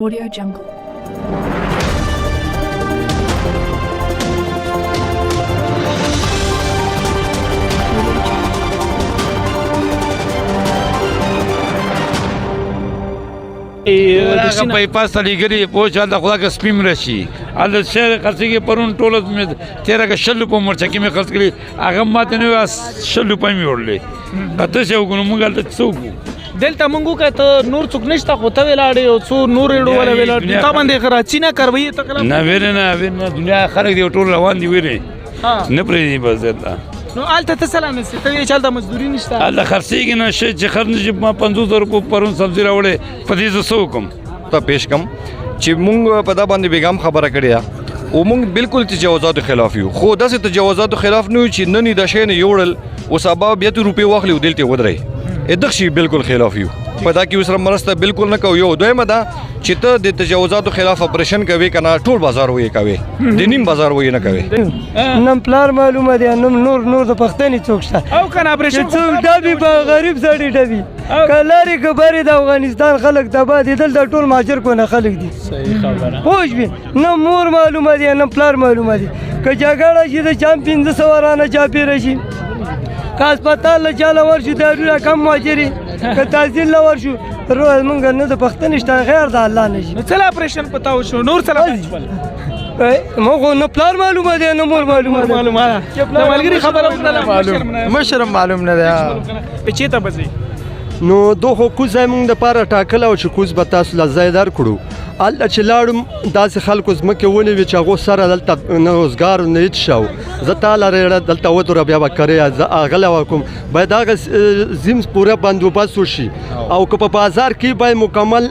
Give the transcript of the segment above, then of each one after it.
Audio Jungle. هغه پاس لګري پوه د خدا کا سپیم رشي ال شهر خرڅي پرون ټوله مې 13 شلو په مرچ کې مې خرڅ کړی هغه ماته نه شلو په مې ورلې اته څو ګنو مونږ ته څو دلته مونږ کته نور څوک نشته خو ته ولاړې او څو نور اړو ولا ولاړ تا باندې خراچی نه کوي ته کله نه ویره دنیا خلک دی ټول روان دی ویره نه پرې بس ده نو آلته تسلا نسته ته چالتہ مزدوري نشته الله خرڅيږي نه شي چې خرڅ ما 500 روپے پرون سبزی راوړې په دې زو کوم ته پیش کم چې مونږ په دا باندې بیګم خبره کړې او مونږ بالکل تجاوزاتو خلاف یو خو داسې تجاوزاتو خلاف نه چې نن د شین یوړل او سبا بیا ته روپے واخلي دلته ودرې دغه شی بالکل خلاف یو په دا کې وسره مرسته بالکل نه کوي یو دویمه دا چې ته د تجاوزاتو خلاف اپریشن کوي کنه ټول بازار وې کوي د نیم بازار وې نه کوي نم پلار معلومه دی نم نور د پښتني څوک شته او کنه اپریشن څوک ډبي په غریب سړی ډبي کلاري خبرې د افغانستان خلک تبا دي دلته ټول ماجر کو نه خلک دي صحیح خبره پوښ نو مور معلومه دی نم پلار معلومه دی که جګړه شي د چام 500 ورانه چاپی رشي که هسپتال له چاله ورشو دارونه کم ماجري که تحصیل له ورشو روز مونږ نه د پښتني شته غیر د الله نشي نو څه اپریشن پتاو شو نور څه مو نو پلار معلومه دی نو مور معلومه دی معلومه ده ملګری خبره وکړه مشرم معلوم نه دی پچې ته بځي نو دوه کوز زمونږ د پاره ټاکل او چې کوز به تاسو له ځایدار کړو الله چې لاړم داسې خلکو زمکه ونی وی چې هغه سره دلته نه روزګار نه هیڅ شو زه تعالی رړه دلته ودره بیا وکړې زه اغله وکم باید هغه زم پوره بندوبست وشي او که په بازار کې به مکمل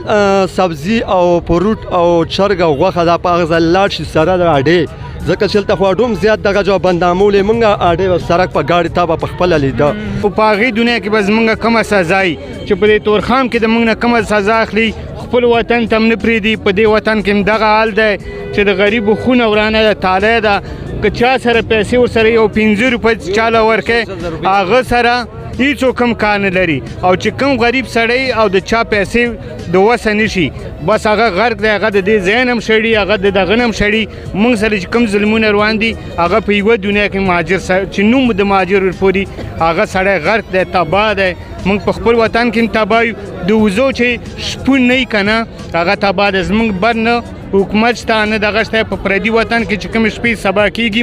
سبزی او فروټ او چرګ او غوښه د پاغه لاړ شي سره د اډې ځکه چې تل خو ډوم زیات دغه جو بندامولې مونږه اډې سرک په گاډي تا په خپل لیدا په پاغي دنیا کې بس مونږه کومه سزا چې په دې تورخام کې د مونږ نه کومه سزا اخلي خپل وطن تم نه پریدي په دې وطن کې دغه حال دی چې د غریب خونه ورانه ده تاله ده که چا سره پیسې ورسره یو 15 روپۍ چاله ورکې هغه سره هیڅ کم کار نه لري او چې کوم غریب سړی او د چا پیسې د وسه نشي بس هغه غرق دی هغه د دې ځین هم شړي هغه د دغه هم شړي موږ سره چې کوم ظلمونه روان دي هغه په یوه دنیا کې مهاجر چې نوم د مهاجر ورپوري هغه سړی غرق دی تباه دی موږ په خپل وطن کې تباه د وزو چې شپون نه که نه هغه تباه دی زموږ بر نه حکومت شته نه دغه شته په پردي وطن کې چې کوم شپې سبا کېږي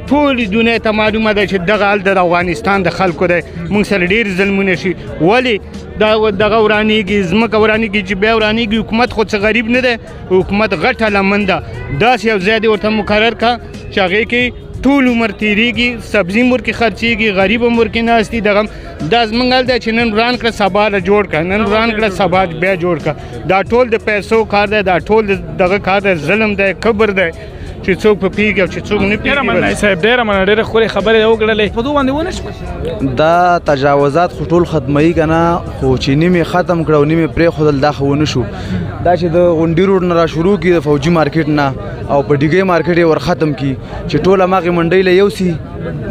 ټولې دنیا ته معلومه ده چې دغه حال د افغانستان د خلکو دی موږ سره ډېر ظلمونه شي ولې دغه ورانېږي ځمکه ورانېږي چې بیا ورانېږي حکومت خو څه غریب نه دی حکومت غټه لمن ده داسې یو ځای دی ورته مقرر کړه چې هغې کې ټول عمر تیریږي سبزي مور کې خرڅېږي غریب مور کې ناست دي دغه دا زموږ حال دی چې نن وران کړه سبا له جوړ کړه نن وران کړه سبا بیا جوړ کړه دا ټول د پیسو کار دی دا ټول دغه کار دی ظلم دی کبر دی چې څوک په پیږي او چې څوک نه پیږي ډېره مننه صاحب ډېره مننه ډېره ښکلې خبرې وکړلې په دوه باندې ونه شوه دا تجاوزات خو ټول ختموي که نه خو چې نیمې ختم کړه او نیمې پرېښودل دا خو ونه شو دا چې د غونډي روډ نه را شروع کړي د فوجي مارکیټ نه او په ډیګۍ مارکیټ یې ور ختم کړي چې ټول هماغې منډۍ له یوسي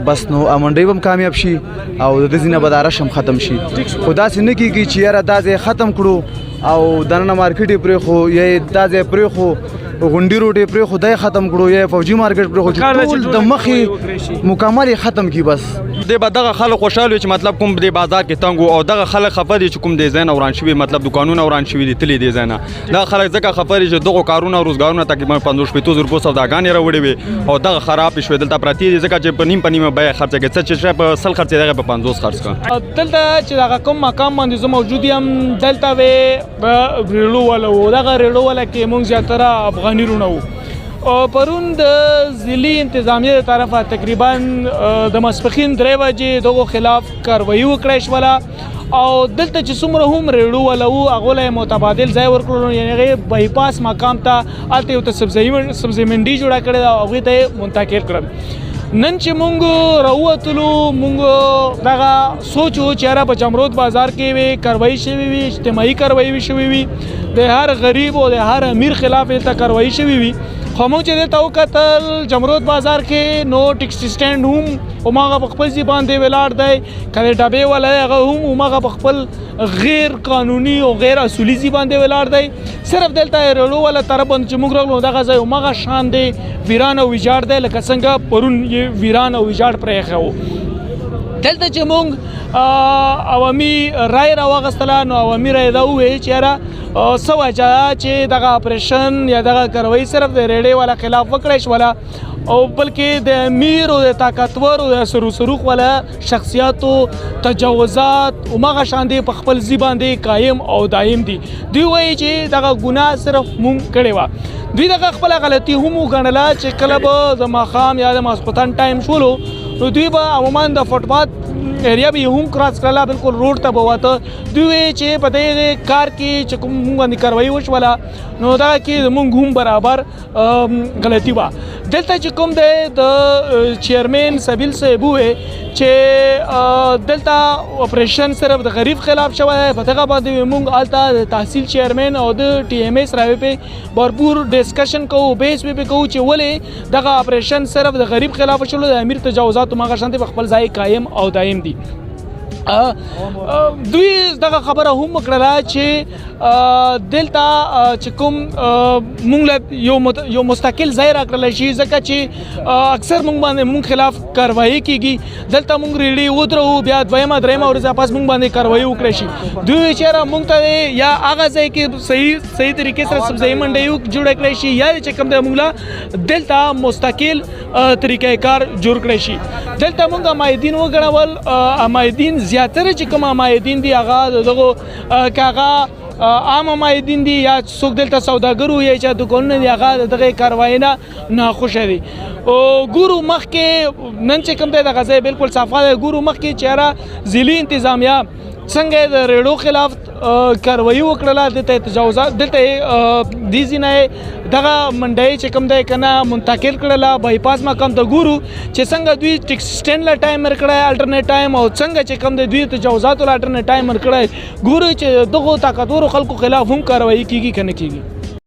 بس نو منډۍ به هم کامیاب شي او د دې ځینه به دا رش هم ختم شي خو داسې نه کېږي چې یاره دا ځای ختم کړو او دننه مارکیټ یې پرېښو یا یې دا ځای پرېښو غونډي روډ یې پرېښو دا یې ختم کړو یا فوجي مارکیټ پرېښو چې ټول د مخې مکمل یې ختم کړي بس دی به دغه خلک خوشحال وي چې مطلب کوم د بازار کې تنګ او دغه خلک خفه دي چې کوم د ځای نه وران شوي مطلب دکانونه وران شوي دي تللي دې ځای نه دغه خلک ځکه خفه دي چې دغو کارونه او روزګارونه تقریبا 50-50 روپو سوداګانې راوړې وي او دغه خراب شوي دلته پرتې دي ځکه چې په نیمه بیه خرڅه کوي څه چې په 100 خرڅې دغه په 50 خرڅ کړه دلته چې دغه کوم مقام باندې زه موجود یم دلته وې ریړو والا و دغه ریړو والا کې مونږ زیاتره افغاني رونه وو پرون د ضلعي انتظامیه د طرفه تقریبا د ماسپښین 3 بجې دغو خلاف کاروایي وکړی شوله او دلته چې څومره هم ریړو والا وو هغو له یې متبادل ځای ورکړلو یعنې هغې بایپاس مقام ته هلته یو ته سبزي منډي جوړه کړې ده او هغوی ته یې منتقل کړل نن چې مونږ راووتلو مونږ دغه سوچ و چې یاره په جمرود بازار کې وې کاروایي شوې وي اجتماعي کاروایي شوې وي د هر غریب او د هر امیر خلاف یې ته کاروایي شوې وي خو موږ چې دلته وکتل جمرود بازار کې نو ټیکسي سټینډ هم هماغه په خپل ځای باندې ولاړ دی، که د ډبې والا دی هغه هم هماغه په خپل غیر قانوني او غیر اصولي ځای باندې ولاړ دی. صرف دلته ریړو والا طرف باندې چې موږ راغلو دغه ځای هماغه شان دی ویران او ویجاړ دی لکه څنګه پرون یې ویران او ویجاړ پرېښی و. دلته چې موږ عوامي رای راواغستله نو عوامي رای دا وویل چې یاره څه وجه چې دغه اپریشن یا دغه کاروایي صرف د ریډۍ والا خلاف وکړی شوله او بلکې د امیر او د طاقتور او د سروسروخ والا شخصیاتو تجاوزات هماغه شان دی په خپل ځای باندې قایم او دایم دي. دوی وایي چې دغه ګناه صرف مونږ کړې وه. دوی دغه خپله غلطي هم وګڼله چې کله به د ماښام یا د ماسخوتن ټایم شولو نو دوی به عموما د فوټپات ایریا به یې هم کراس کړله، بالکل روډ ته به وته. دوی وایي چې په دې کار کې چې کوم مونږ باندې کاروایي وشوله نو دغه کې مونږ هم برابر غلطي وه. دلته چې کوم دی د چیرمین سبیل صاحب وویل چې دلته اپریشن صرف د غریب خلاف شوی دی، په دغه باندې مونږ هلته د تحصیل چیرمین او د ټي ایم ایس راوی پې بھرپور ډسکشن کوو، بحث به کوو چې ولې دغه اپریشن صرف د غریب خلاف شولو، د امیر تجاوزات هماغه شان په خپل ځای قایم او دایم دي. دوی دغه خبره هم وکړله چې دلته چې کوم مونږ له یو مستقل ځای راکړلی شي ځکه چې اکثر مونږ باندې مونږ خلاف کاروایي کیږي. دلته مونږ ریډۍ ودرو بیا دویمه دریمه ورځ واپس مونږ باندې کاروایي وکړی شي. دوی وایي چې یاره مونږ ته یا هغه ځای کې صحیح طریقې سره سبزایي منډۍ جوړه کړی شي یا چې کوم دی مونږ له دلته مستقل طریقې کار جوړ کړی شي. دلته مونږ امایدین وګڼول، امایدین زیاتره چې کوم امایدین دي هغه دغه که هغه عام امایدین دي یا څوک دلته سوداګر وي یا چې دوکانونه دي هغه دغه کاروایي نه ناخوښه دي. ګورو مخکې نن چې کوم دی دغه ځای بالکل صافه دی. ګورو مخکې چې یاره ضلعي انتظامیه څنګه د ریډو خلاف کاروایي وکړله، دلته تجاوزات دلته دې ځای نه دغه منډۍ چې کوم دی که نه منتقل کړله بایپاس مقام ته. ګورو چې څنګه دوی ټیکسي سټینډ له ټایم ورکړی الټرنیټ ټایم او څنګه چې کوم دی دوی تجاوزاتو له الټرنیټ ټایم ورکړی. ګورو چې دغو طاقتورو خلکو خلاف هم کاروایي کیږي که نه کیږي.